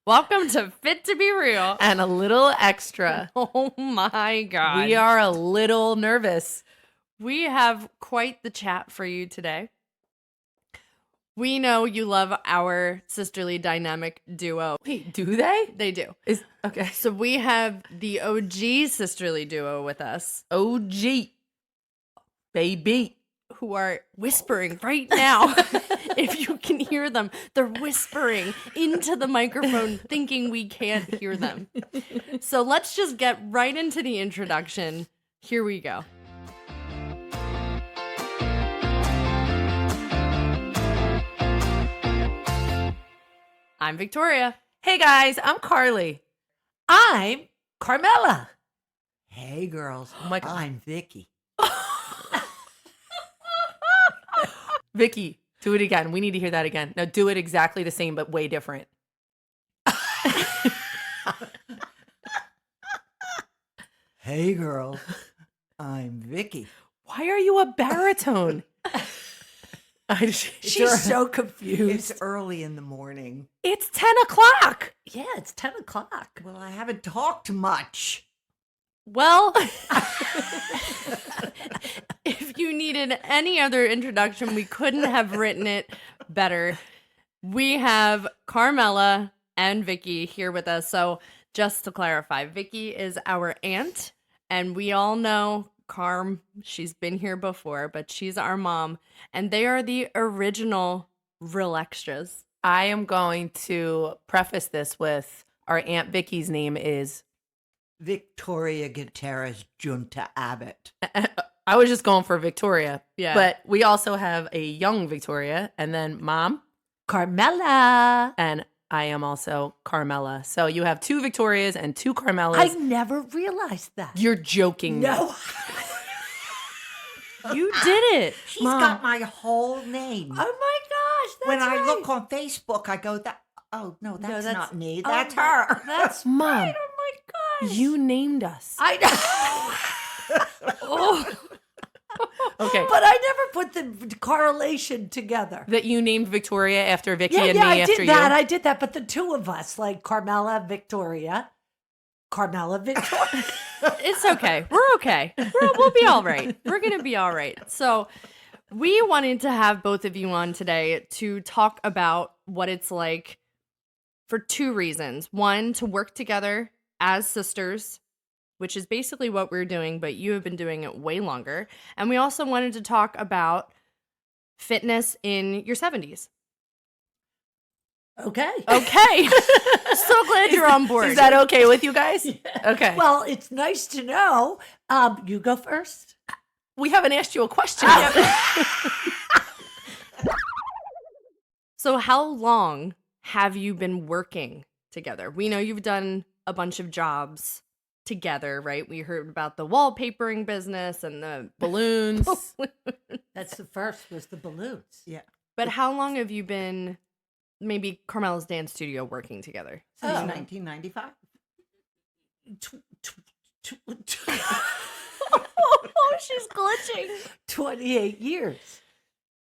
Welcome to Fit to Be Real. And a little extra. Oh my God. We are a little nervous. We have quite the chat for you today. We know you love our sisterly dynamic duo. Wait, do they? They do. Okay. So we have the OG sisterly duo with us OG. Baby. who are whispering right now. If you can hear them, they're whispering into the microphone thinking we can't hear them. So let's just get right into the introduction. Here we go. I'm Victoria. Hey guys, I'm Carly. I'm Carmela. Hey, girls. Oh my God. I'm Vicki. Vicki, do it again. We need to hear that again. Now do it exactly the same, but way different. Hey, girls. I'm Vicki. Why are you a baritone? She's so confused. It's early in the morning. It's 10 o'clock. Yeah, it's 10 o'clock. Well, I haven't talked much. Well, if you needed any other introduction, we couldn't have written it better. We have Carmela and Vicki here with us. So just to clarify, Vicki is our aunt, and we all know Carm, she's been here before, but she's our mom, and they are the original Real Extras. I am going to preface this with our Aunt Vicki's name is... Victoria Gutierrez Junta Abbott. I was just going for Victoria. Yeah. But we also have a young Victoria, and then Mom, Carmela. and I am also Carmela. So you have two Victorias and two Carmelas. I never realized that. You're joking me. No. You did it. She's Mom. got my whole name. Oh my gosh. That's when I right. look on Facebook, I go, oh, no, that's that's- not me. oh, That's her. That's Mom, right. Oh my gosh. you named us. I know. Oh. Okay. But I never put the correlation together. That you named Victoria after Vicky Yeah, and yeah, me I after did you. that. I did that. But the two of us, like Carmela, Victoria, Carmela, Victoria. It's okay. We're okay. We'll be all right. We're going to be all right. So we wanted to have both of you on today to talk about what it's like for two reasons. One, to work together as sisters, which is basically what we're doing, but you have been doing it way longer. And we also wanted to talk about fitness in your 70s. Okay. Okay. So glad you're on board. Is that okay with you guys? Okay. Well, it's nice to know. You go first. We haven't asked you a question yet. So how long have you been working together? We know you've done a bunch of jobs together, right? We heard about the wallpapering business and the Balloons. That's the first was the balloons. Yeah. But how long have you been, maybe Carmela's dance studio, working together? Since Oh. 1995. Oh, she's glitching. 28 years.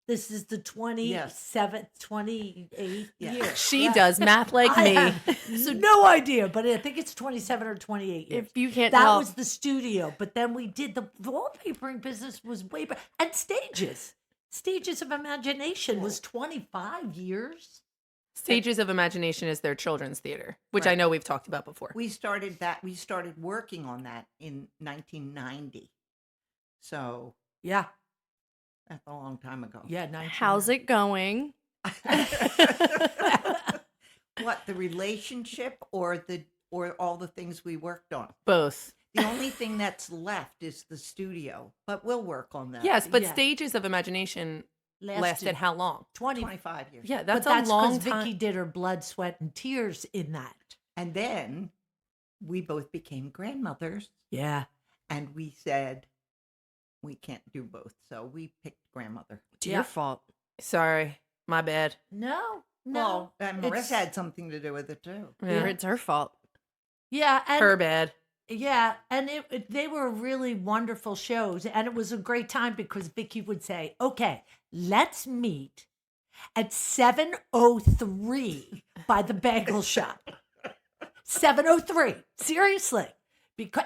This is the 27th, Yes. 28th Yeah. year. She Yeah. does math like I me. have no idea, but I think it's 27 or 28 years. If you can't That tell. was the studio, but then we did the wallpapering business was way back. And stages. Stages of Imagination was 25 years. Stages of Imagination is their children's theater, which I Right. know we've talked about before. We started working on that in 1990. So Yeah. that's a long time ago. Yeah. 19. How's it going? What, the relationship or all the things we worked on? Both. The only thing that's left is the studio, but we'll work on that. Yes, but Yeah. Stages of Imagination lasted how long? 25 years. Yeah, But that's a long because time. Vicki did her blood, sweat, and tears in that. And then we both became grandmothers, Yeah. and we said we can't do both, so we picked grandmother. It's Yeah. your fault. Sorry, my bad. No. Well, and Marissa it's- had something to do with it too. Yeah. It's her fault. Yeah. And Her bad. Yeah, and they were really wonderful shows, and it was a great time because Vicki would say, "Okay, let's meet at 7:03 by the bagel shop." 7:03. Seriously.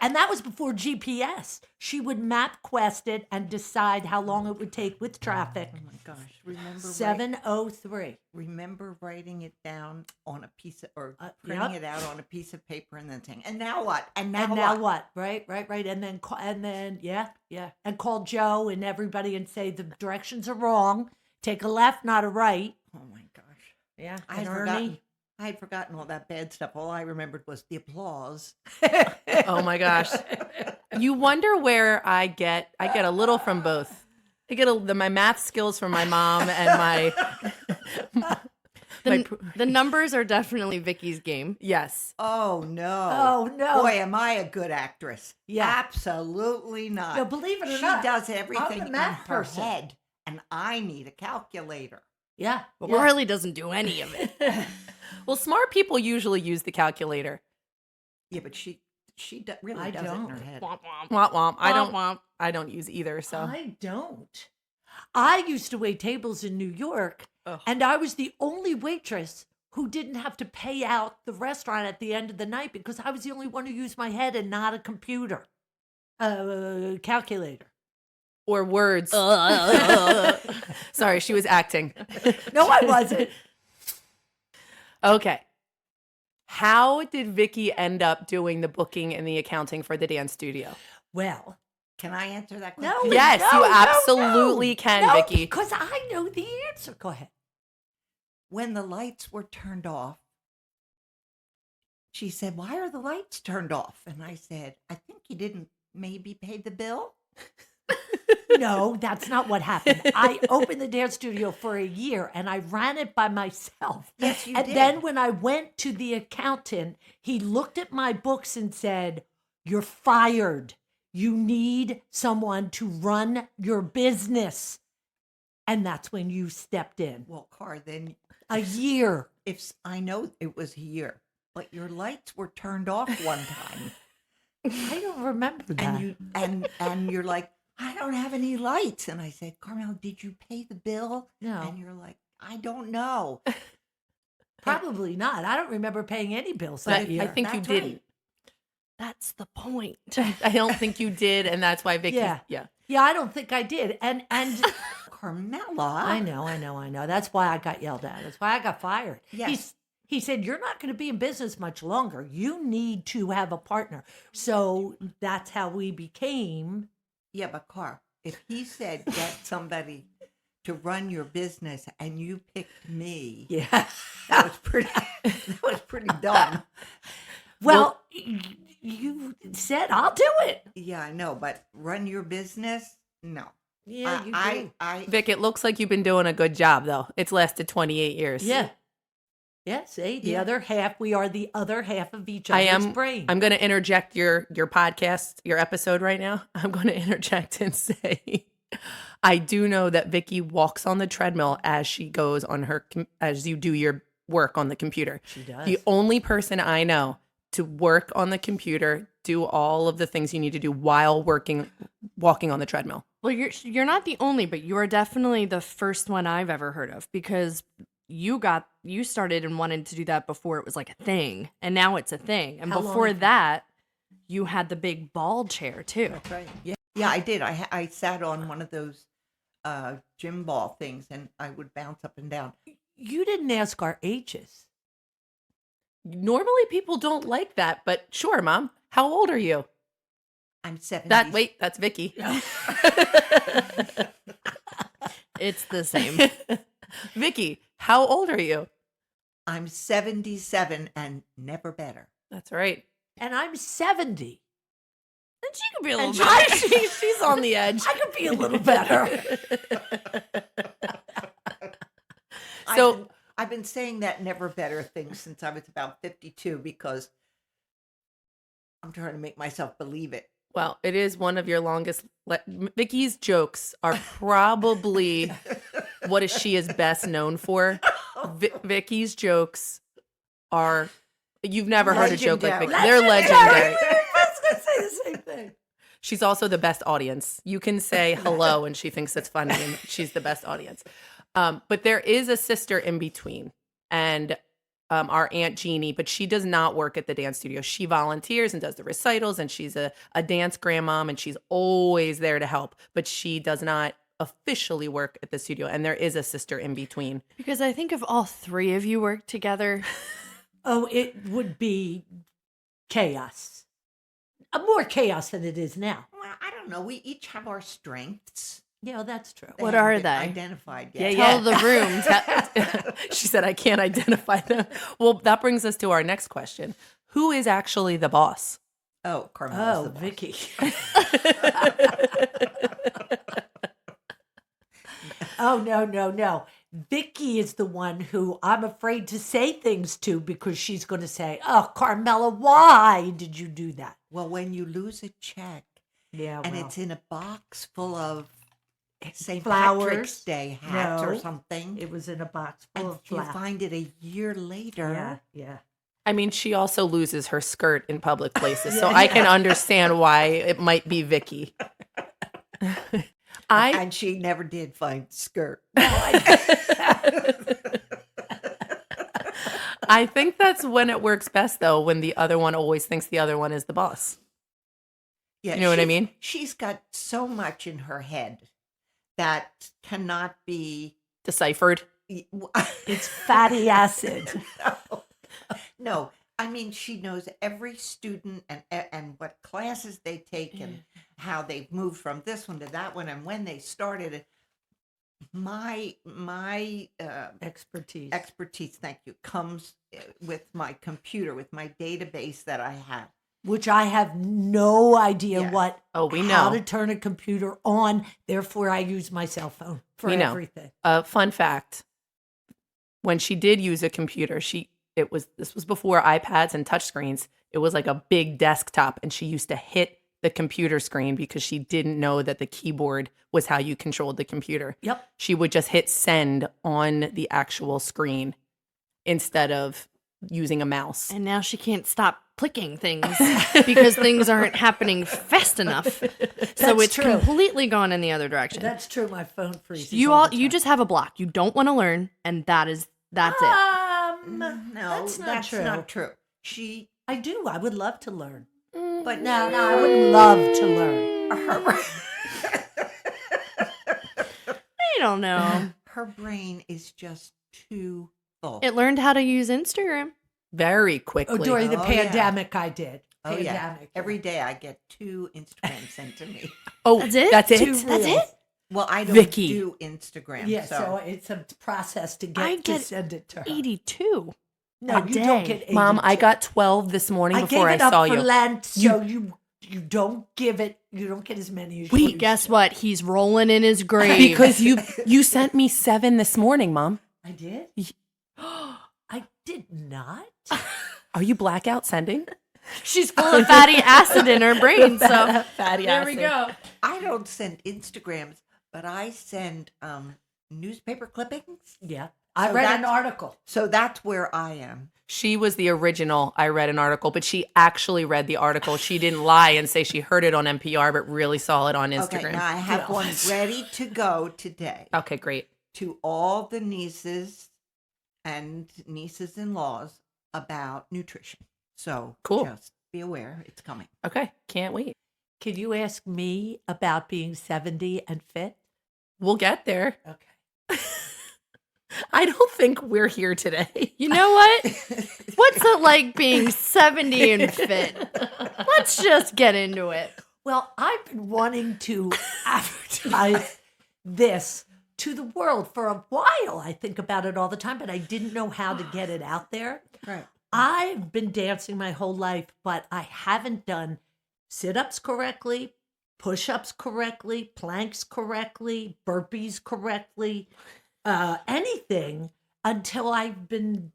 And that was before GPS. She would map quest it and decide how long it would take with traffic. Oh my gosh! Remember 7:03. remember writing it down on a piece of, or Yep. printing it out on a piece of paper and then saying, "And now what? And now, And now what?" what? Right. And then yeah. And call Joe and everybody and say the directions are wrong. Take a left, not a right. Oh my gosh! Yeah. I And had Ernie. forgotten. I had forgotten all that bad stuff. All I remembered was the applause. Oh my gosh. You wonder where I get a little from both. I get my math skills from my mom and The numbers are definitely Vicky's game. yes. Oh no! Oh, no. Boy, am I a good actress? Yeah. Absolutely not. No, believe it or she not, does I'm everything a in math her person. head, and I need a calculator. Yeah. But yeah. Marley doesn't do any of it. Well, smart people usually use the calculator. Yeah, but she really I does it in her don't. head. Womp womp. Womp womp. Womp womp. I don't use either. So I don't. I used to wait tables in New York, Ugh. and I was the only waitress who didn't have to pay out the restaurant at the end of the night because I was the only one who used my head and not a computer, calculator. or words. Sorry, she was acting. No, I wasn't. Okay. How did Vicki end up doing the booking and the accounting for the dance studio? Well, Can I answer that no. question? Yes, no, you no, absolutely no. can, No, Vicki. because I know the answer. Go ahead. When the lights were turned off, she said, "Why are the lights turned off?" And I said, "I think you didn't maybe pay the bill." No, that's not what happened. I opened the dance studio for a year and I ran it by myself. Yes, you and did. then when I went to the accountant, he looked at my books and said, "You're fired. You need someone to run your business." And that's when you stepped in. Well, Car, then A year. I know it was here, but your lights were turned off one time, I don't remember that. and you and you're like, "I don't have any lights," and I said, "Carmel, did you pay the bill?" No. And you're like, "I don't know." Probably not. I don't remember paying any bills But that year. I think you That's right. didn't. That's the point. I don't think you did, and that's why Vicki. Yeah. Yeah. Yeah, I don't think I did. And Carmela, I know. That's why I got yelled at. That's why I got fired. Yes. He said, "You're not going to be in business much longer. You need to have a partner." So that's how we became. Yeah, but Car, if he said get somebody to run your business and you picked me, Yeah. that was pretty dumb. Well, you said, "I'll do it." Yeah, I know, but run your business? No. Yeah, you do. I Vic, it looks like you've been doing a good job, though. It's lasted 28 years. Yeah. Yeah, see, the Yeah. other half, we are the other half of each I other's am. brain. I'm going to interject your podcast, your episode right now. I'm going to interject and say, I do know that Vicki walks on the treadmill as she goes on as you do your work on the computer. She does. The only person I know to work on the computer, do all of the things you need to do while walking on the treadmill. Well, you're not the only, but you are definitely the first one I've ever heard of because you started and wanted to do that before it was like a thing, and now it's a thing. And How long before have you- that, you had the big ball chair too. That's right. Yeah, I did. I sat on one of those gym ball things, and I would bounce up and down. You didn't ask our ages. Normally people don't like that, but sure, Mom. How old are you? I'm 70. That's Vicki. It's the same. Vicki, how old are you? I'm 77 and never better. That's right. And I'm 70. And she could be a little And bit. She's on the edge. I could be a little better. So- I've been saying that never better thing since I was about 52 because I'm trying to make myself believe it. Well, it is one of your longest. Vicki's jokes are probably what she is best known for. Vicki's jokes are. You've never heard a joke like Vicki. They're legendary. I was going to say the same thing. She's also the best audience. You can say hello and she thinks it's funny and she's the best audience. But there is a sister in between. And our Aunt Jeannie, but she does not work at the dance studio. She volunteers and does the recitals, and she's a dance grandmom, and she's always there to help, but she does not officially work at the studio, and there is a sister in between. Because I think if all three of you work together, Oh, it would be chaos. More chaos than it is now. Well, I don't know. We each have our strengths. Yeah, that's true. What haven't are been they? Identified yet. Yeah, tell the room. She said, I can't identify them. Well, that brings us to our next question. Who is actually the boss? Oh, Carmela's Oh, the boss. Vicki. Oh, no. Vicki is the one who I'm afraid to say things to because she's going to say, oh, Carmela, why did you do that? Well, when you lose a check Yeah, and it's in a box full of St. Flowers. Patrick's Day hats or No. something, it was in a box and full of you flowers. find it a year later. Yeah. I mean, she also loses her skirt in public places, so I can understand why it might be Vicki. And she never did find the skirt. I think that's when it works best, though, when the other one always thinks the other one is the boss. Yeah, You know what I mean? She's got so much in her head that cannot be Deciphered. It's fatty acid. No, I mean she knows every student and what classes they take and how they've moved from this one to that one and when they started it. My Expertise. expertise, thank you, comes with my computer, with my database that I have. Which I have no idea Yeah. what. Oh, we How know. to turn a computer on. Therefore, I use my cell phone for We know. everything. Fun fact. When she did use a computer, this was before iPads and touchscreens. It was like a big desktop, and she used to hit the computer screen because she didn't know that the keyboard was how you controlled the computer. Yep. She would just hit send on the actual screen instead of using a mouse. And now she can't stop clicking things because things aren't happening fast enough. So That's it's true. completely gone in the other direction. That's true. My phone freezes. you all all the you time. just have a block. You don't want to learn, and that's it. No, that's not true. not true. She, I do. I would love to learn. but No, I would love to learn. I don't know. her brain is just too full. It learned how to use Instagram. Very Oh, quickly. during the Oh, yeah. pandemic, I did. Oh yeah, Pandemic. every day I get 2 Instagrams sent to me. Oh, That's it? That's it? Two That's reels. it? Well, I don't Vicki. do Instagram. Yeah, so, so it's a process to I get to get send it to her. 82. No, a you don't day. get 82. Mom, I got 12 this morning I before gave I it saw up for you. Lent, so you don't give it. You don't get as many as you used Guess to. what? He's rolling in his grave. Because you sent me 7 this morning, Mom. I did. I did not. Are you blackout sending? she's full of fatty acid in her brain. So Fatty there we go. I don't send Instagrams, but I send newspaper clippings. Yeah, I So read an that's- article. So that's where I am. She was the original. I read an article, but she actually read the article. She didn't lie and say she heard it on NPR, but really saw it on Instagram. Okay, now I have Yeah. one ready to go today Okay, great. to all the nieces and nieces-in-laws about nutrition. So Cool. just be aware it's coming. Okay, can't wait. Can you ask me about being 70 and fit? We'll get there. Okay. I don't think we're here today. You know what? What's it like being 70 and fit? Let's just get into it. Well, I've been wanting to advertise this to the world for a while. I think about it all the time, but I didn't know how to get it out there. Right. I've been dancing my whole life, but I haven't done sit-ups correctly, push-ups correctly, planks correctly, burpees correctly, anything until I've been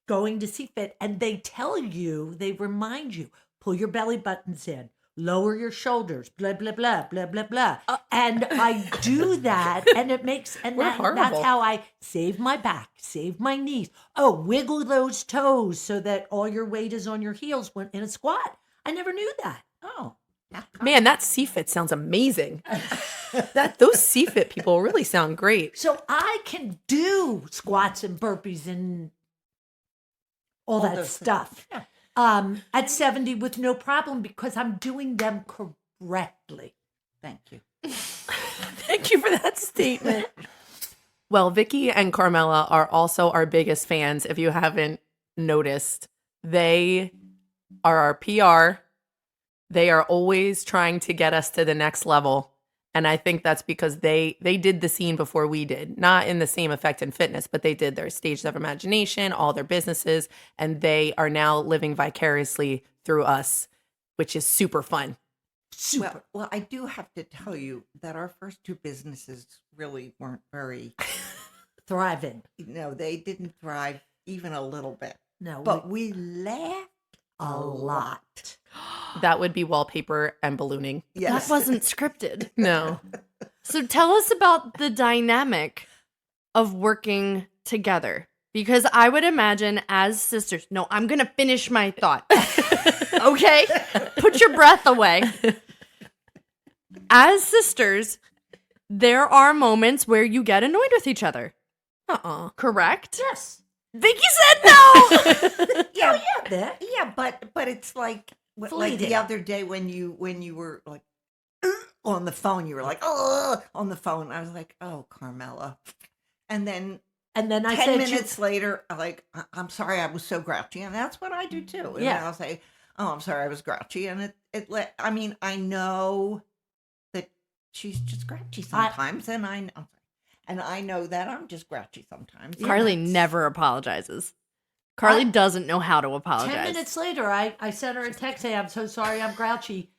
going to CFIT. And they tell you, they remind you, pull your belly buttons in, lower your shoulders, blah, blah, blah, blah, blah, blah. And I do that, and it makes, and We're that's horrible. how I save my back, save my knees. Oh, wiggle those toes so that all your weight is on your heels when in a squat. I never knew that. Oh. Man, that CFIT sounds amazing. Those CFIT people really sound great. So I can do squats and burpees and all that those stuff. things. At 70 with no problem because I'm doing them correctly. Thank you. Thank you for that statement. Well, Vicki and Carmela are also our biggest fans. If you haven't noticed, they are our PR. They are always trying to get us to the next level. And I think that's because they did the scene before we did. Not in the same effect in fitness, but they did their stages of imagination, all their businesses, and they are now living vicariously through us, which is super fun. Super. Well, I do have to tell you that our first two businesses really weren't very, Thriving. they didn't thrive even a little bit. No, But we laughed a lot. That would be wallpaper and ballooning. Yes. That wasn't scripted. No. So tell us about the dynamic of working together. Because I would imagine as sisters, no, I'm going to finish my thought. Okay? Put your breath away. As sisters, there are moments where you get annoyed with each other. Correct? Yes. Vicky said no! Yeah, That. yeah, but it's like Fleeting. the other day when you were like on the phone, you were like, oh, on the phone. I was like, oh, Carmela. And then I 10 said minutes later, I'm sorry, I was so grouchy. And that's what I do too. And Yeah. I'll say, oh, I'm sorry, I was grouchy. And I mean, I know that she's just grouchy sometimes. And I know that I'm just grouchy sometimes. Carly Yes. never apologizes. Carly doesn't know how to apologize. 10 minutes later, I sent her a text saying, I'm so sorry, I'm grouchy.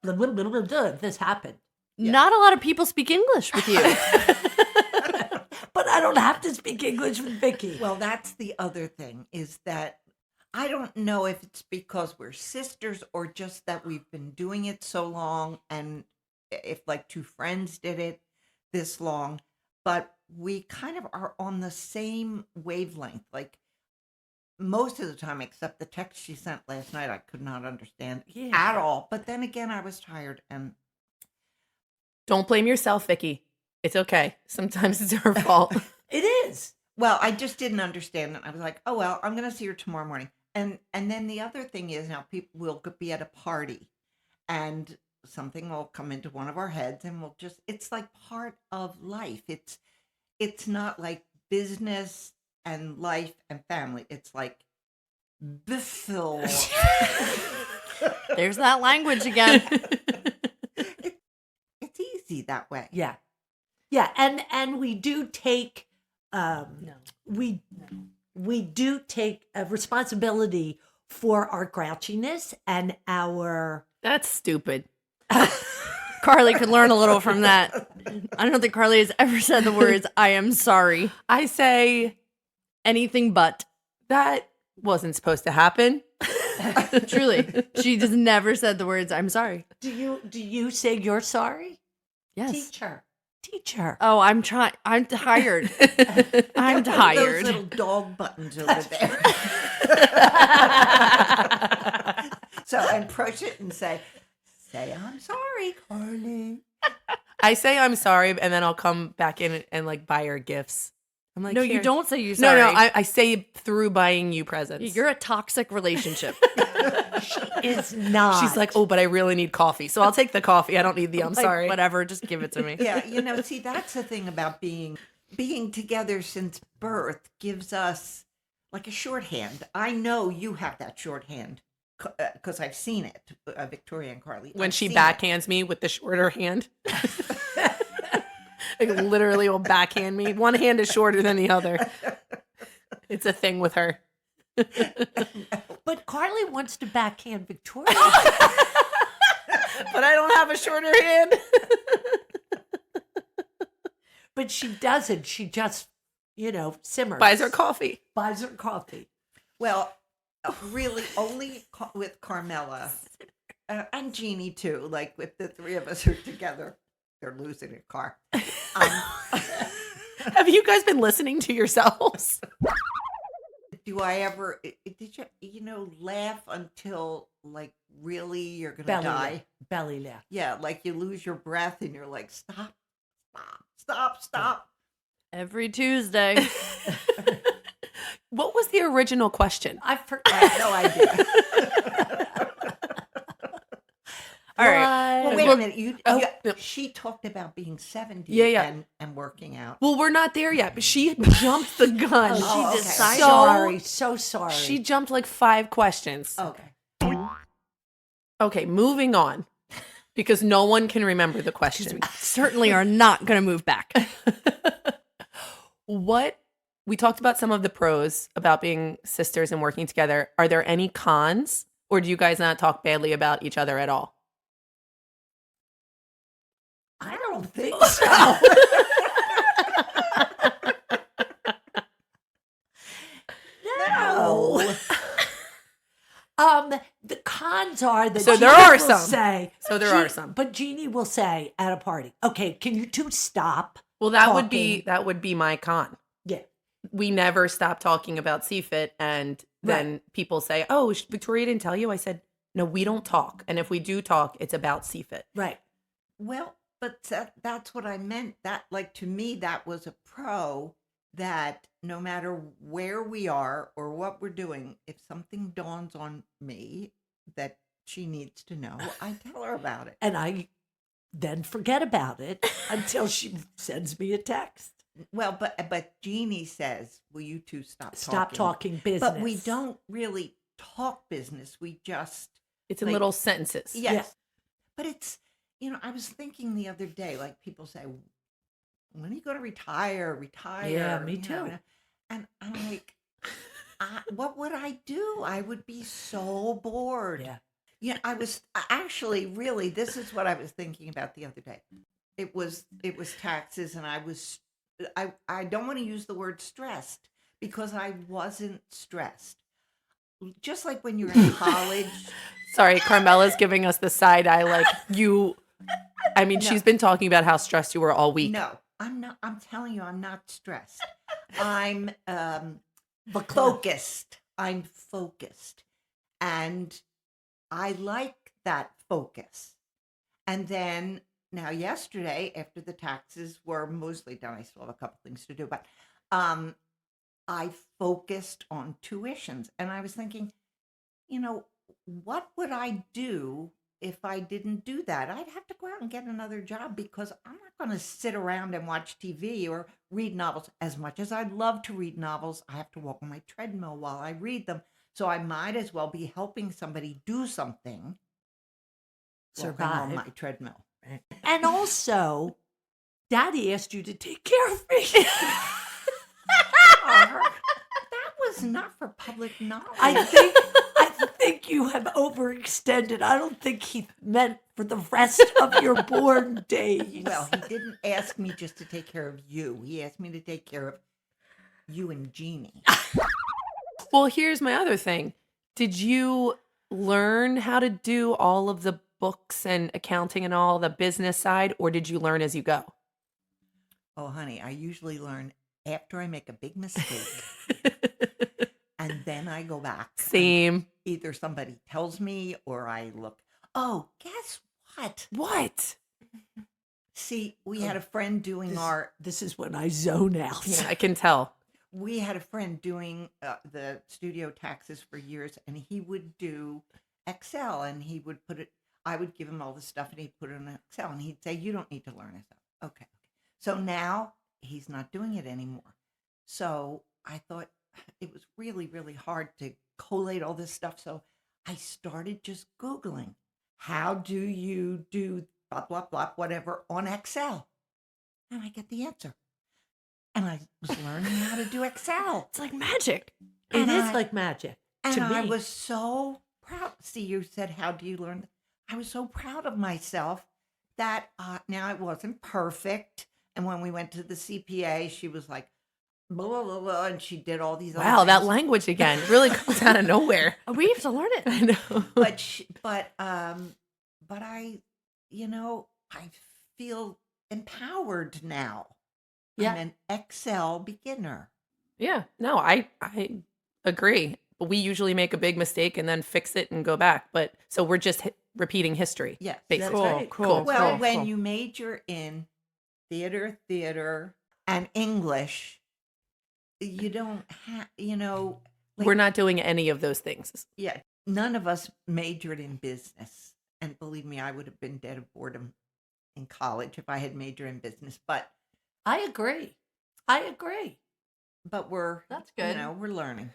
This happened. Not a lot of people speak English with you. But I don't have to speak English with Vicky. Well, that's the other thing is that I don't know if it's because we're sisters or just that we've been doing it so long and if like two friends did it this long, but we kind of are on the same wavelength. Like most of the time, except the text she sent last night, I could not understand at all. But then again, I was tired and Don't blame yourself, Vicki. It's okay. Sometimes it's her fault. It is. well, I just didn't understand it. I was like, oh, well, I'm going to see her tomorrow morning. And then the other thing is now people will be at a party and something will come into one of our heads and we'll just, it's like part of life. It's not like business and life and family. It's like biffle. There's that language again. It's easy that way. Yeah. Yeah. And we do take we do take a responsibility for our grouchiness and our That's stupid. Carly could learn a little from that. I don't think Carly has ever said the words, I am sorry. I say Anything but. that wasn't supposed to happen. Truly. She just never said the words, I'm sorry. do you say you're sorry? Yes. Teach her. Oh, I'm tired. I'm Get one of those tired. little dog buttons over there. So and push it and say I'm sorry, Carly. I say I'm sorry, and then I'll come back in and like buy her gifts. I'm like, No, "Here." you don't say you sorry. No, I say through buying you presents. You're a toxic relationship. Is not. She's like, oh, but I really need coffee, so I'll take the coffee. I don't need the I'm Like, sorry. Whatever, just give it to me. Yeah, see, that's the thing about being together since birth gives us like a shorthand. I know you have that shorthand because I've seen it, Victoria and Carly. When I've she seen backhands me with the shorter hand. Like literally will backhand me. One hand is shorter than the other. It's a thing with her. But Carly wants to backhand Victoria. But I don't have a shorter hand. But she doesn't. She just, simmers. Buys her coffee. Buys her coffee. Well, really, only with Carmela and Jeannie too. Like if the three of us are together, they're losing a car. Have you guys been listening to yourselves? Do I ever? Did you laugh until like really you're gonna die? Belly laugh. Yeah, like you lose your breath and you're like, stop. Every Tuesday. What was the original question? I have no idea. All right. Well, wait a minute. no. She talked about being 70 Yeah. And working out. Well, we're not there yet, but she jumped the gun. Oh, okay. So sorry. She jumped like 5 questions. Okay. Okay, moving on. Because no one can remember the question. Certainly are not going to move back. We talked about some of the pros about being sisters and working together. Are there any cons, or do you guys not talk badly about each other at all? I don't think so. No. The cons are that So Jeannie there are will some. Say, So there are some. But Jeannie will say at a party, "Okay, can you two stop?" Well, that talking?" would be my con. Yeah. We never stop talking about CFIT, and then people say, "Oh, Victoria didn't tell you." I said, "No, we don't talk, and if we do talk, it's about CFIT." Right. Well, but that's what I meant. That, like, to me, that was a pro, that no matter where we are or what we're doing, if something dawns on me that she needs to know, I tell her about it. And I then forget about it until she sends me a text. Well, but Jeannie says, "Will you two stop talking business?" But we don't really talk business. We just It's in like, little sentences. yes. Yeah. But it's, I was thinking the other day, like, people say, "When are you going to retire?" Yeah, me you know, too. and I'm like, what would I do? I would be so bored. Yeah. Yeah, I was actually really. This is what I was thinking about the other day. It was taxes, and I don't want to use the word stressed, because I wasn't stressed. Just like when you're in college. Sorry, Carmela's giving us the side eye. Like you, I mean, No. she's been talking about how stressed you were all week. No, I'm not. I'm telling you, I'm not stressed. I'm focused. I'm focused, and I like that focus. And then now, yesterday, after the taxes were mostly done, I still have a couple things to do, but I focused on tuitions, and I was thinking, what would I do if I didn't do that? I'd have to go out and get another job, because I'm not going to sit around and watch TV or read novels. As much as I'd love to read novels, I have to walk on my treadmill while I read them. So I might as well be helping somebody do something, walking on Survive. my treadmill. And also, Daddy asked you to take care of me. That was not for public knowledge. I think you have overextended. I don't think he meant for the rest of your born days. Well, he didn't ask me just to take care of you. He asked me to take care of you and Jeannie. Well, here's my other thing. Did you learn how to do all of the books and accounting and all the business side, or did you learn as you go? Oh, honey, I usually learn after I make a big mistake, and then I go back. Same. Either somebody tells me or I look. Oh, guess what? What? See, we had a friend doing This is when I zone out. Yeah, I can tell. we had a friend doing the studio taxes for years, and he would do Excel, and he would put it. I would give him all the stuff, and he'd put it in Excel, and he'd say, "You don't need to learn it." Okay. So now he's not doing it anymore. So I thought it was really, really hard to collate all this stuff. So I started just Googling, how do you do blah, blah, blah, whatever on Excel? And I get the answer. And I was learning how to do Excel. It's like magic. It And is I- like magic. And to I me. was so proud. See, you said, how do you learn? I was so proud of myself that now it wasn't perfect. And when we went to the CPA, she was like, blah, blah, blah, blah, and she did all these other Wow, that things. language again really comes out of nowhere. We have to learn it. I know. But I, I feel empowered now. Yeah. I'm an Excel beginner. Yeah, no, I agree. But we usually make a big mistake and then fix it and go back. But so we're just repeating history. Yes. basically. Cool, right. cool. Well, cool, when cool. you major in theater, and English, you don't have, like, We're not doing any of those things. yeah, none of us majored in business. And believe me, I would have been dead of boredom in college if I had majored in business. But I agree. we're That's good. we're learning.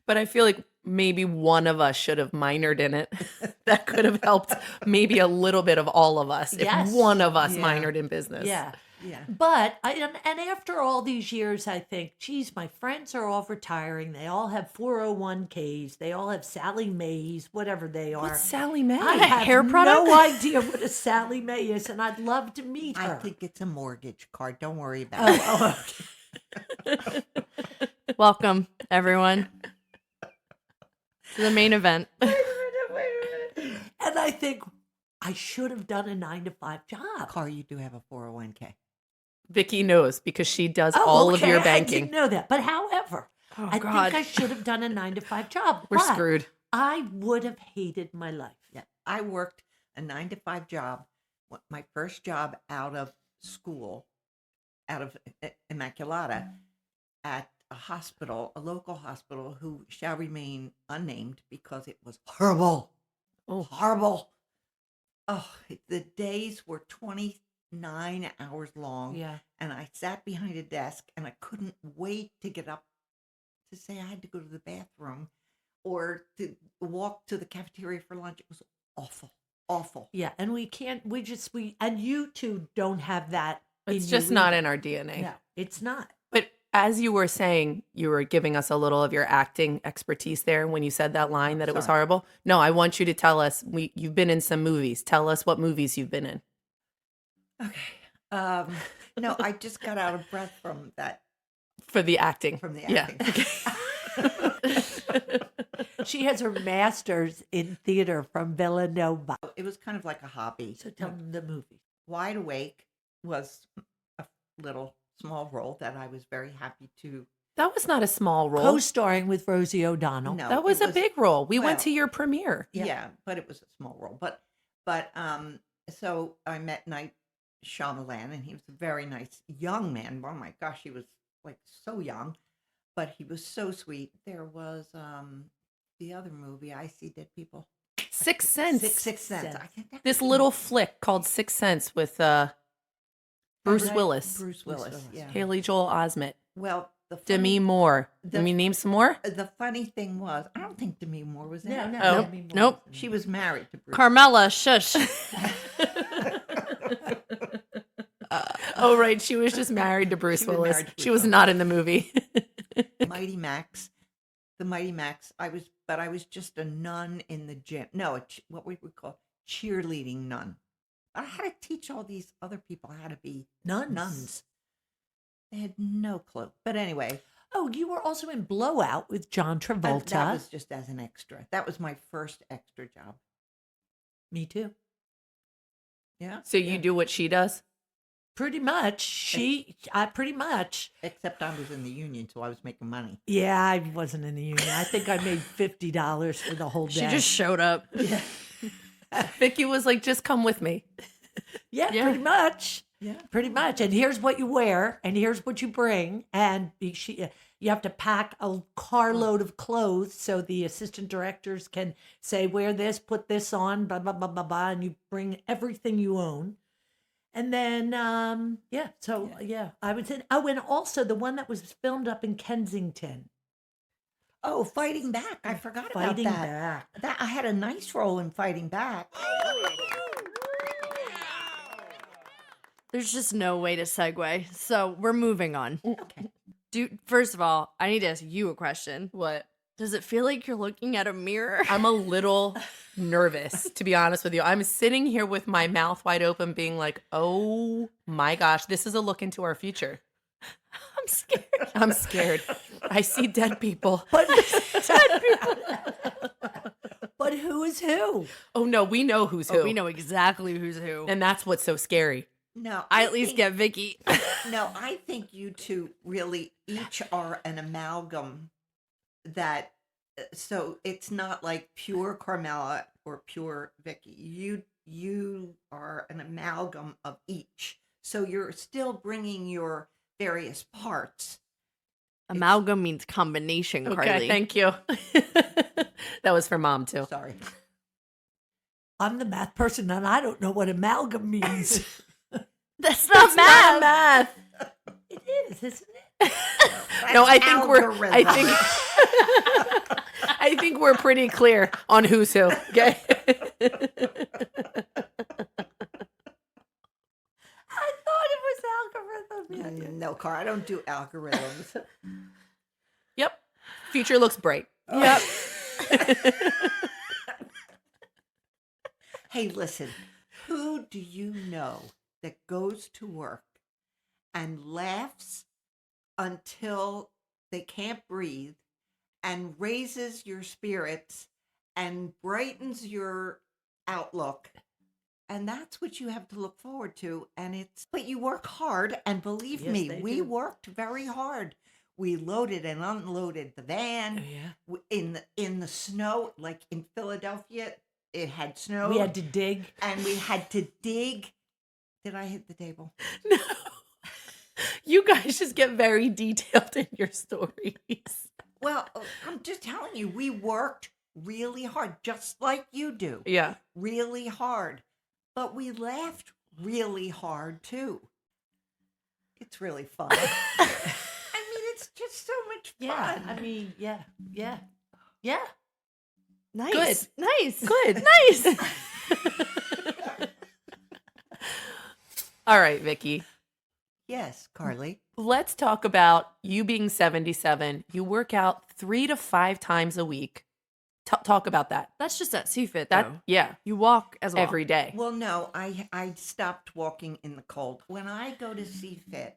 But I feel like maybe one of us should have minored in it. That could have helped maybe a little bit of all of us Yes. if one of us Yeah. minored in business. Yeah. Yeah. But and after all these years, I think, geez, my friends are all retiring. They all have 401ks. They all have Sally Mays, whatever they are. What's Sally Mae? I a have hair product? no idea what a Sally Mae is, and I'd love to meet I her. think it's a mortgage card. Don't worry about it. okay. Welcome, everyone, to the main event. And I think I should have done a 9-to-5 job. Car, you do have a 401k. Vicki knows because she does Oh, all of okay, your I banking. didn't know that. But however, Oh, I God. think I should have done a 9-to-5 job. We're but screwed. I would have hated my life. Yeah. I worked a 9-to-5 job. My first job out of school, out of Immaculata, at a hospital, a local hospital who shall remain unnamed because it was horrible. Oh. Horrible. Oh, the days were 29 hours long. Yeah. And I sat behind a desk and I couldn't wait to get up to say I had to go to the bathroom or to walk to the cafeteria for lunch. It was awful. Awful. Yeah. And and you two don't have that. It's in just you not either. in our DNA. No, it's not. But as you were saying, you were giving us a little of your acting expertise there when you said that line that it was Sorry. horrible. No, I want you to tell us. You've been in some movies. Tell us what movies you've been in. Okay. No, I just got out of breath from that. For the acting. From the Yeah. acting. She has her master's in theater from Villanova. It was kind of like a hobby. So tell them the movie. Wide Awake was a little small role that I was very happy to. That was not a small role. Co-starring with Rosie O'Donnell. No, That was it a big role. We went well, to your premiere. Yeah. But it was a small role. So I met Night Shyamalan, and he was a very nice young man. Oh my gosh, he was like so young, but he was so sweet. There was the other movie, I See Dead People. Sixth Sense. Sixth Sense. I think that This was- little flick called Sixth Sense with Bruce Right, Willis, Bruce Willis. Yeah. Haley Joel Osment, Well, the Demi Moore. Let me name some more. the funny thing was, I don't think Demi Moore was in No, it. no. Oh. Demi Moore Nope. was in She it. was married to Bruce. Carmela, shush. Oh, right. She was just married to Bruce She was Willis. married to She Bruce was not in the movie. Mighty Max. The Mighty Max. I was just a nun in the gym. No, what we would call cheerleading nun. I had to teach all these other people how to be nuns. They had no clue. But anyway, Oh, you were also in Blowout with John Travolta. that was just as an extra. That was my first extra job. Me too. Yeah. So you do what she does? Pretty much. Pretty much. Except I was in the union, so I was making money. Yeah, I wasn't in the union. I think I made $50 for the whole day. She just showed up. Vicki was like, just come with me. Yeah, Yeah. pretty much. Yeah. Pretty much. And here's what you wear, and here's what you bring. And you have to pack a carload of clothes so the assistant directors can say, wear this, put this on, blah, blah, blah, blah, blah. And you bring everything you own. And then, I was in, and also the one that was filmed up in Kensington. Oh, Fighting Back. I forgot Fighting about that. Back. I had a nice role in Fighting Back. There's just no way to segue. So we're moving on. Okay. First of all, I need to ask you a question. What? Does it feel like you're looking at a mirror? I'm a little nervous, to be honest with you. I'm sitting here with my mouth wide open, being like, oh my gosh, this is a look into our future. I'm scared. I'm scared. I see dead people. But, but who is who? Oh no, we know who's who. Oh, we know exactly who's who. And that's what's so scary. No, I at least think- get Vicki. No, I think you two really each are an amalgam that, so it's not like pure Carmela or pure Vicki. You are an amalgam of each. So you're still bringing your various parts. Amalgam means combination, Okay, Carly. thank you. That was for Mom too. Sorry. I'm the math person and I don't know what amalgam means. That's not It's math. not math. It is, isn't it? No, I That's think I think we're pretty clear on who's who. Okay. I thought it was algorithm. No, Car, I don't do algorithms. Yep. Future looks bright. Yep. Hey, listen, who do you know that goes to work and laughs until they can't breathe and raises your spirits and brightens your outlook? And that's what you have to look forward to. But you work hard, and believe Yes, me, they we do. worked very hard. We loaded and unloaded the van Yeah. in the snow, like in Philadelphia. It had snow. We had to dig. and we had to dig. Did I hit the table? No. You guys just get very detailed in your stories. Well, I'm just telling you, we worked really hard, just like you do. Yeah. Really hard. But we laughed really hard too. It's really fun. I mean, it's just so much Yeah. fun. I mean, yeah. Nice. Nice. Good. Nice. All right, Vicki. Yes, Carly. Let's talk about you being 77. You work out 3 to 5 times a week. Talk about that. That's just at CFIT, That though. yeah, You walk as well. every day. Well, no, I stopped walking in the cold. When I go to CFIT,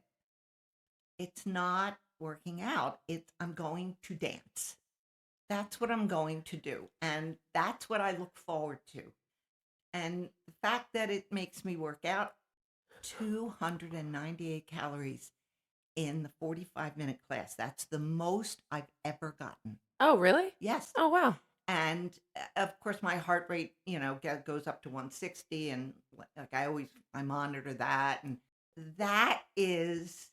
it's not working out. I'm going to dance. That's what I'm going to do. And that's what I look forward to. And the fact that it makes me work out 298 calories in the 45-minute class. That's the most I've ever gotten. Oh, really? Yes. Oh, wow. And of course, my heart rate, goes up to 160, and like I monitor that, and that is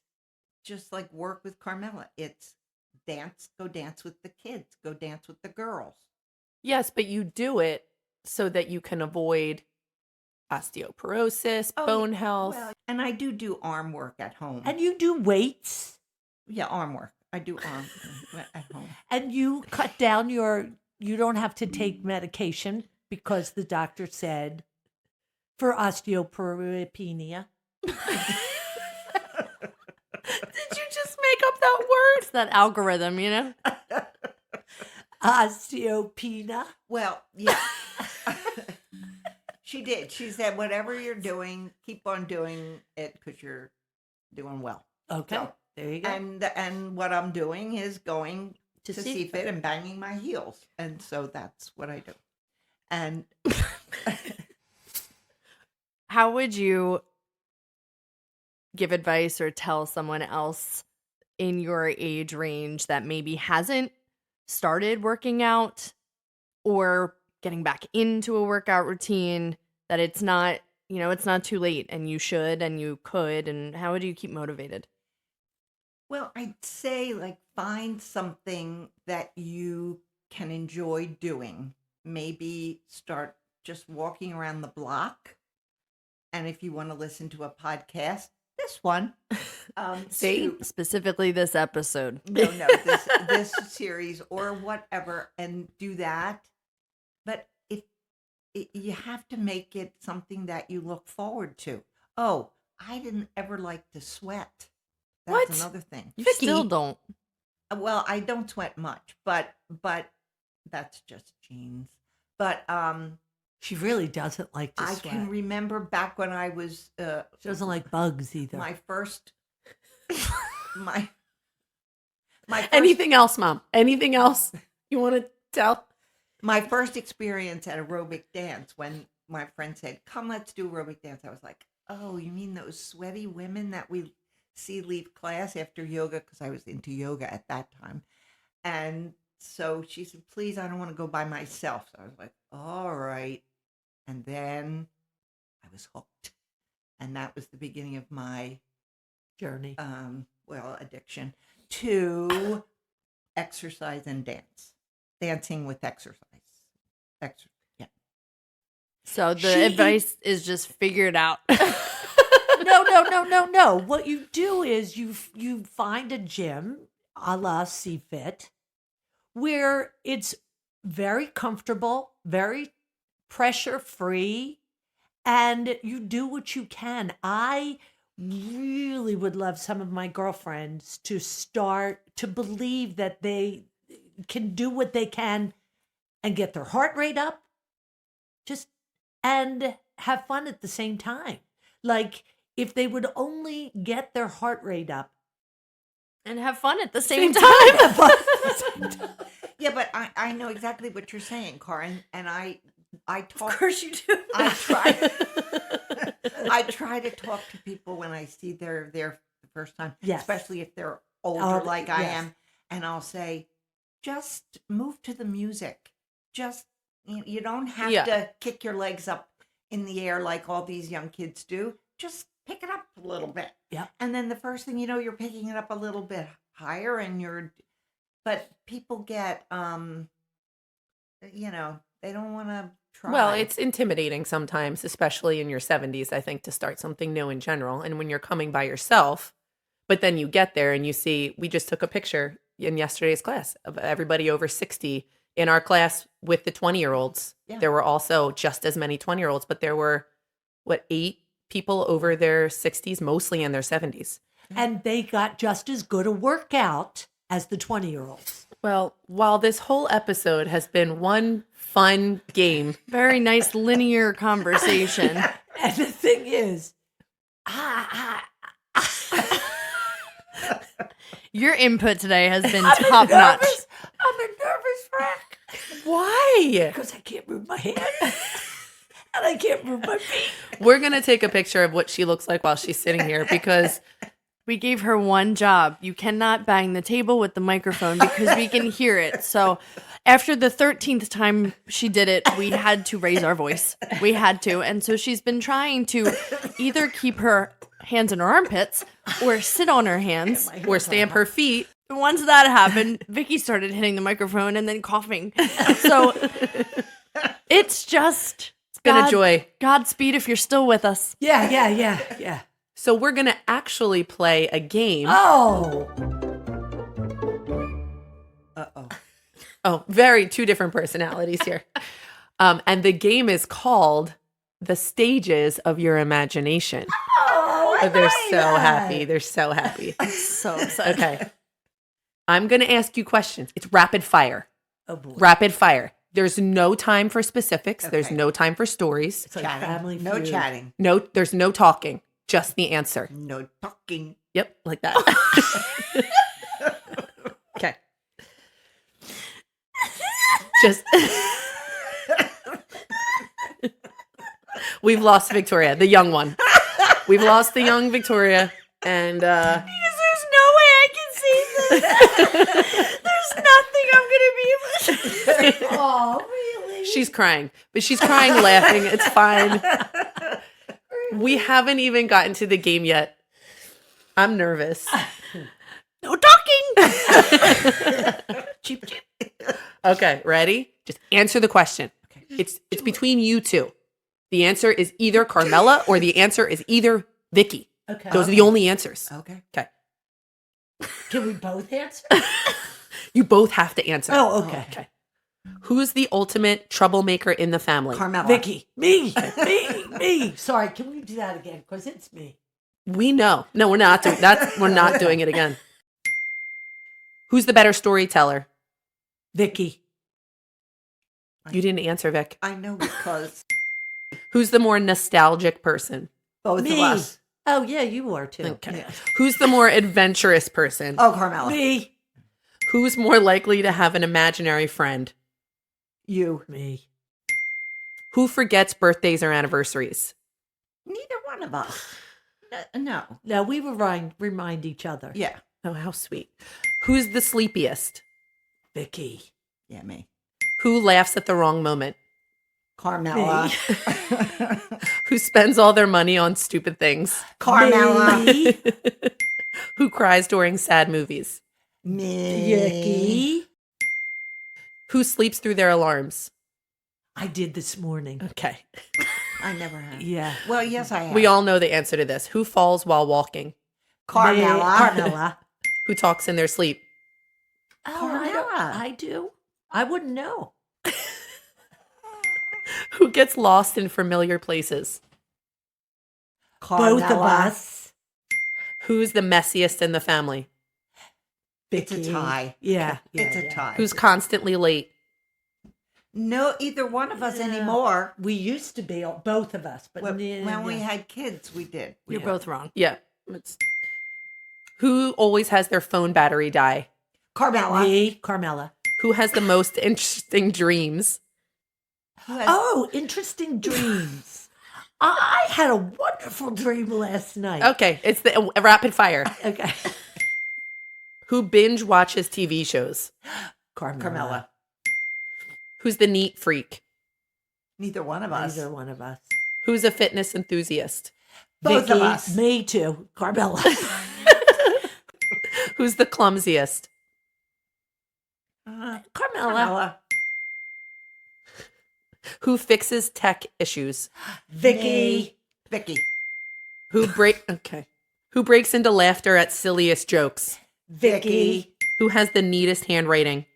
just like work with Carmela. It's go dance with the kids, go dance with the girls. Yes, but you do it so that you can avoid osteoporosis, Oh, bone health. Well, and I do arm work at home. And you do weights yeah, arm work. I do arm at home. and you cut down you don't have to take medication because the doctor said for osteopenia. Did you just make up that word? It's that algorithm, Osteopenia. Well, yeah. She did. She said, whatever you're doing, keep on doing it because you're doing well. Okay. So, There you go. and what I'm doing is going To to see CFIT and banging my heels. And so that's what I do. And How would you give advice or tell someone else in your age range that maybe hasn't started working out or getting back into a workout routine, that it's not too late and you should and you could, and how would you keep motivated? well, I'd say find something that you can enjoy doing. Maybe start just walking around the block. And if you want to listen to a podcast, this one. See? to- Specifically this episode. no, this series or whatever, and do that. But you have to make it something that you look forward to. Oh, I didn't ever like to sweat. That's What? another thing. You Vicky. still don't. Well, I don't sweat much, but that's just genes. But She really doesn't like to I sweat. can remember back when I was She doesn't like bugs either. my first my first, Anything else, Mom? Anything else you want to tell? my first experience at aerobic dance, when my friend said, "Come, let's do aerobic dance," I was like, "Oh, you mean those sweaty women that we see leave class after yoga?" Because I was into yoga at that time. And so she said, "Please, I don't want to go by myself." So I was like, "All right." And then I was hooked. And that was the beginning of my Journey. addiction to exercise and dance. Dancing with exercise. Yeah. So the advice is just figure it out. No. What you do is you find a gym a la CFit where it's very comfortable, very pressure free, and you do what you can. I really would love some of my girlfriends to start to believe that they can do what they can and get their heart rate up, just and have fun at the same time. Like, if they would only get their heart rate up And have fun at the same time. Yeah, but I know exactly what you're saying, Karin, and I talk. Of course you do. I try to talk to people when I see they're there the first time, Yes. especially if they're older like I yes. am, and I'll say, just move to the music. Just you don't have to kick your legs up in the air like all these young kids do. Just pick it up a little bit. Yeah. And then the first thing you know, you're picking it up a little bit higher, and but people get they don't want to try. Well, it's intimidating sometimes, especially in your 70s, I think, to start something new in general. And when you're coming by yourself, but then you get there and you see, we just took a picture in yesterday's class of everybody over 60 in our class with the 20-year-olds. Yeah. There were also just as many 20-year-olds, but there were, 8 people over their 60s, mostly in their 70s. And they got just as good a workout as the 20-year-olds. Well, while this whole episode has been one fun game, Very nice linear conversation. And the thing is, Your input today has been top notch. I'm a nervous wreck why? because I can't move my hand and I can't move my feet. We're going to take a picture of what she looks like while she's sitting here because We gave her one job. You cannot bang the table with the microphone because we can hear it. So after the 13th time she did it, we had to raise our voice. We had to. And so she's been trying to either keep her hands in her armpits or sit on her hands. or stamp her feet. Once that happened, Vicki started hitting the microphone and then coughing. So it's just... It's been a joy. Godspeed if you're still with us. Yeah. So we're going to actually play a game. Oh, Uh-oh. Oh, two different personalities here. And the game is called The Stages of Your Imagination. I They're like so that. happy. They're so happy. So excited. Okay. I'm going to ask you questions. It's rapid fire. Oh boy. Rapid fire. There's no time for specifics. There's Okay. no time for stories. It's like Chatting. Family No Feud. chatting. No, there's no talking. Just the answer. No talking. Yep, like that. Okay. Just We've lost Victoria, the young one. We've lost the young Victoria, and Because there's no way I can see this. There's nothing I'm going to be able to see. Oh, really? she's crying. But she's crying laughing. It's fine. We haven't even gotten to the game yet. I'm nervous. No talking. Cheep, cheep. Okay, ready? Just answer the question. Okay. It's between you two. The answer is either Carmela or the answer is either Vicki. Okay. Those are the only answers. Okay. Okay. Can we both answer? You both have to answer. Oh, okay. Okay. Who's the ultimate troublemaker in the family? Carmela. Vicky. Me. Sorry, can we do that again? Because it's me. We know. No, we're not doing that. We're not doing it again. Who's the better storyteller? Vicky. You didn't answer, Vic. I know because Who's the more nostalgic person? both Me. of us. Oh, yeah, you are too. Okay. Yeah. Who's the more adventurous person? Oh, Carmela. Me. Who's more likely to have an imaginary friend? You. Me. Who forgets birthdays or anniversaries? Neither one of us. No. No, we will remind each other. Yeah. Oh, how sweet. Who's the sleepiest? Vicky. Yeah, me. Who laughs at the wrong moment? Carmela. Who spends all their money on stupid things? Carmela. Me. Who cries during sad movies? Vicki. Who sleeps through their alarms? I did this morning. Okay. I never have. Yeah. Well, yes, I have. We all know the answer to this. Who falls while walking? Carmela. Carmela. Who talks in their sleep? Oh, Carmela. I do. I wouldn't know. Who gets lost in familiar places? Carmela. Both of us. Who's the messiest in the family? It's a Vicki. tie. Yeah. It's a yeah. tie. Who's constantly late? No, either one of us Yeah. anymore. We used to be, both of us. But When yeah, we yeah. had kids, we did. You're both wrong. Yeah. Who always has their phone battery die? Carmela. Me, Carmela. Who has the most interesting dreams? Who has- Oh, interesting dreams. I had a wonderful dream last night. Okay, it's the rapid fire. Okay. Who binge watches TV shows? Carmela. Who's the neat freak? Neither one of us. Neither one of us. Who's a fitness enthusiast? Both of Vicki, us. Me too. Carmela. Who's the clumsiest? Carmela. Carmela. Who fixes tech issues? Vicki. Vicki. Who breaks into laughter at silliest jokes? Vicky. Who has the neatest handwriting?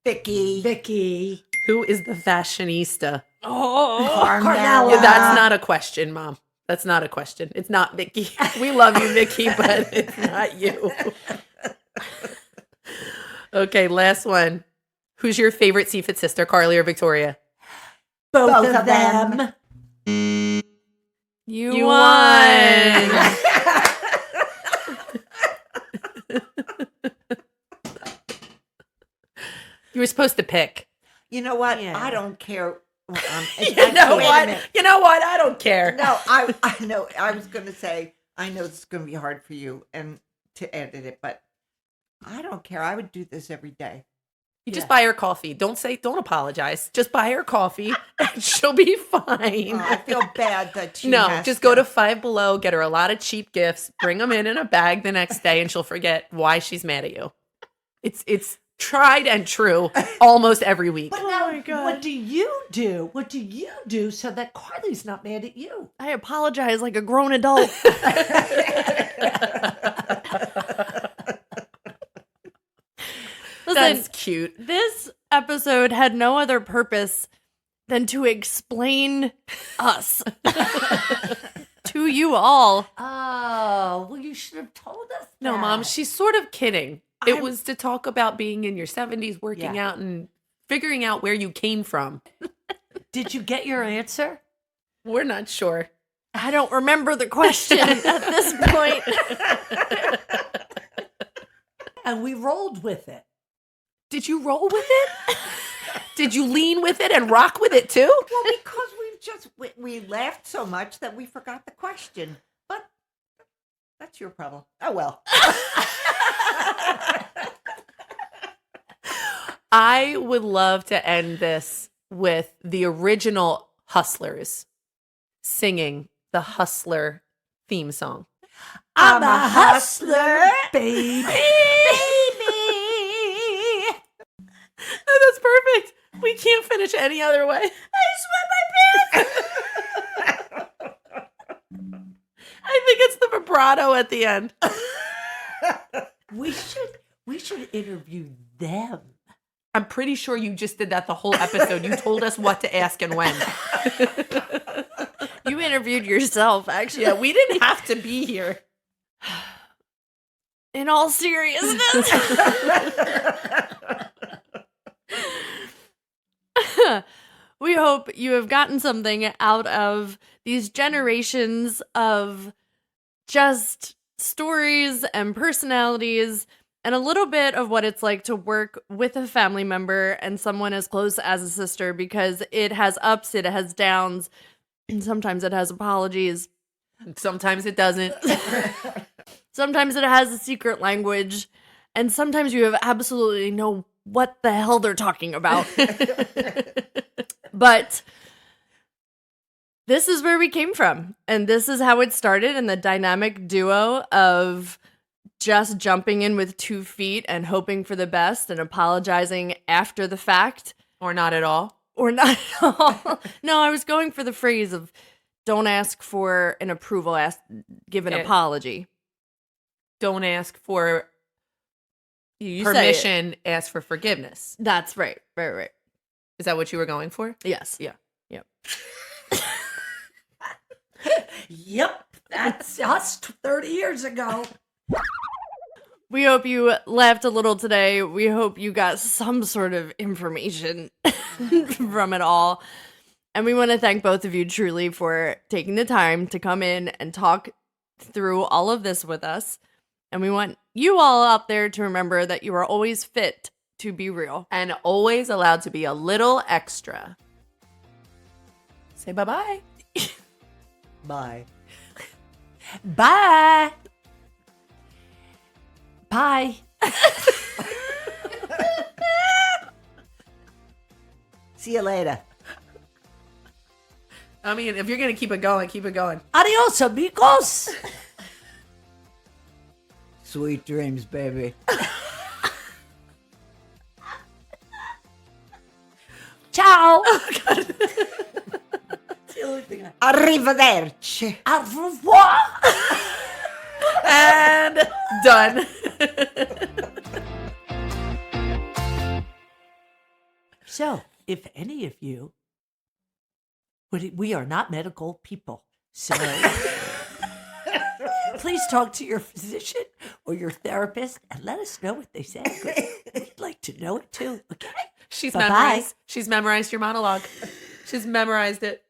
Vicky. Vicky. Who is the fashionista? Oh, Carmela. Yeah, that's not a question, Mom. That's not a question. It's not Vicky. We love you, Vicky, but it's not you. Okay, last one. Who's your favorite Seafit sister, Carly or Victoria? Both of of them. you won. You were supposed to pick. You know what? Yeah. I don't care. You know what? You know what? I don't care. No, I know. I was going to say, I know this is going to be hard for you and to edit it, but I don't care. I would do this every day. You just Yeah. buy her coffee. Don't apologize. Just buy her coffee and she'll be fine. I feel bad that she No, has just go to Five Below, get her a lot of cheap gifts, bring them in a bag the next day, and she'll forget why she's mad at you. It's tried and true almost every week. But now, what do you do? What do you do so that Carly's not mad at you? I apologize like a grown adult. Listen, That's cute. this episode had no other purpose than to explain us to you all. Oh, well, you should have told us. No, that. Mom, she's sort of kidding. It I'm- was to talk about being in your 70s, working Yeah. out, and figuring out where you came from. Did you get your answer? We're not sure. I don't remember the question at this point. And we rolled with it. Did you roll with it? Did you lean with it and rock with it too? Well, because we laughed so much that we forgot the question. But that's your problem. Oh, well. I would love to end this with the original Hustlers singing the Hustler theme song. I'm a hustler, baby. Oh, that's perfect. We can't finish any other way. I sweat my pants. I think it's the vibrato at the end. We should interview them. I'm pretty sure you just did that the whole episode. You told us what to ask and when. You interviewed yourself, actually. Yeah, we didn't have to be here. In all seriousness. We hope you have gotten something out of these generations of just stories and personalities and a little bit of what it's like to work with a family member and someone as close as a sister, because it has ups, it has downs, and sometimes it has apologies. Sometimes it doesn't. Sometimes it has a secret language, and sometimes you have absolutely no what the hell they're talking about. But this is where we came from, and this is how it started in the dynamic duo of just jumping in with 2 feet and hoping for the best and apologizing after the fact. Or not at all. Or not at all. No, I was going for the phrase of don't ask for an approval, give an apology. Don't ask for You say it. permission, ask for forgiveness. That's right. Right. Is that what you were going for? Yes. Yeah. Yep. Yep, that's us 30 years ago. We hope you laughed a little today. We hope you got some sort of information from it all. And we want to thank both of you truly for taking the time to come in and talk through all of this with us. And we want you all out there to remember that you are always fit to be real. And always allowed to be a little extra. Say bye-bye. Bye. Bye. Bye. See you later. I mean, if you're going to keep it going, keep it going. Adios, amigos. Sweet dreams, baby. Ciao. Arrivederci. Au revoir. And done. So, if any of you, we are not medical people, so please talk to your physician or your therapist and let us know what they say. 'Cause we'd like to know it too. Okay. She's Bye-bye. memorized. She's memorized your monologue. She's memorized it.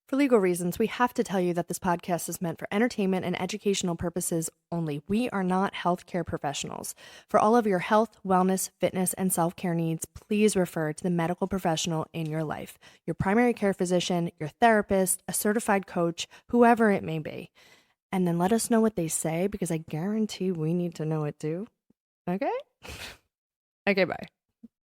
For legal reasons, we have to tell you that this podcast is meant for entertainment and educational purposes only. We are not healthcare professionals. For all of your health, wellness, fitness, and self-care needs, please refer to the medical professional in your life. Your primary care physician, your therapist, a certified coach, whoever it may be. And then let us know what they say, because I guarantee we need to know it too. Okay? Okay, bye.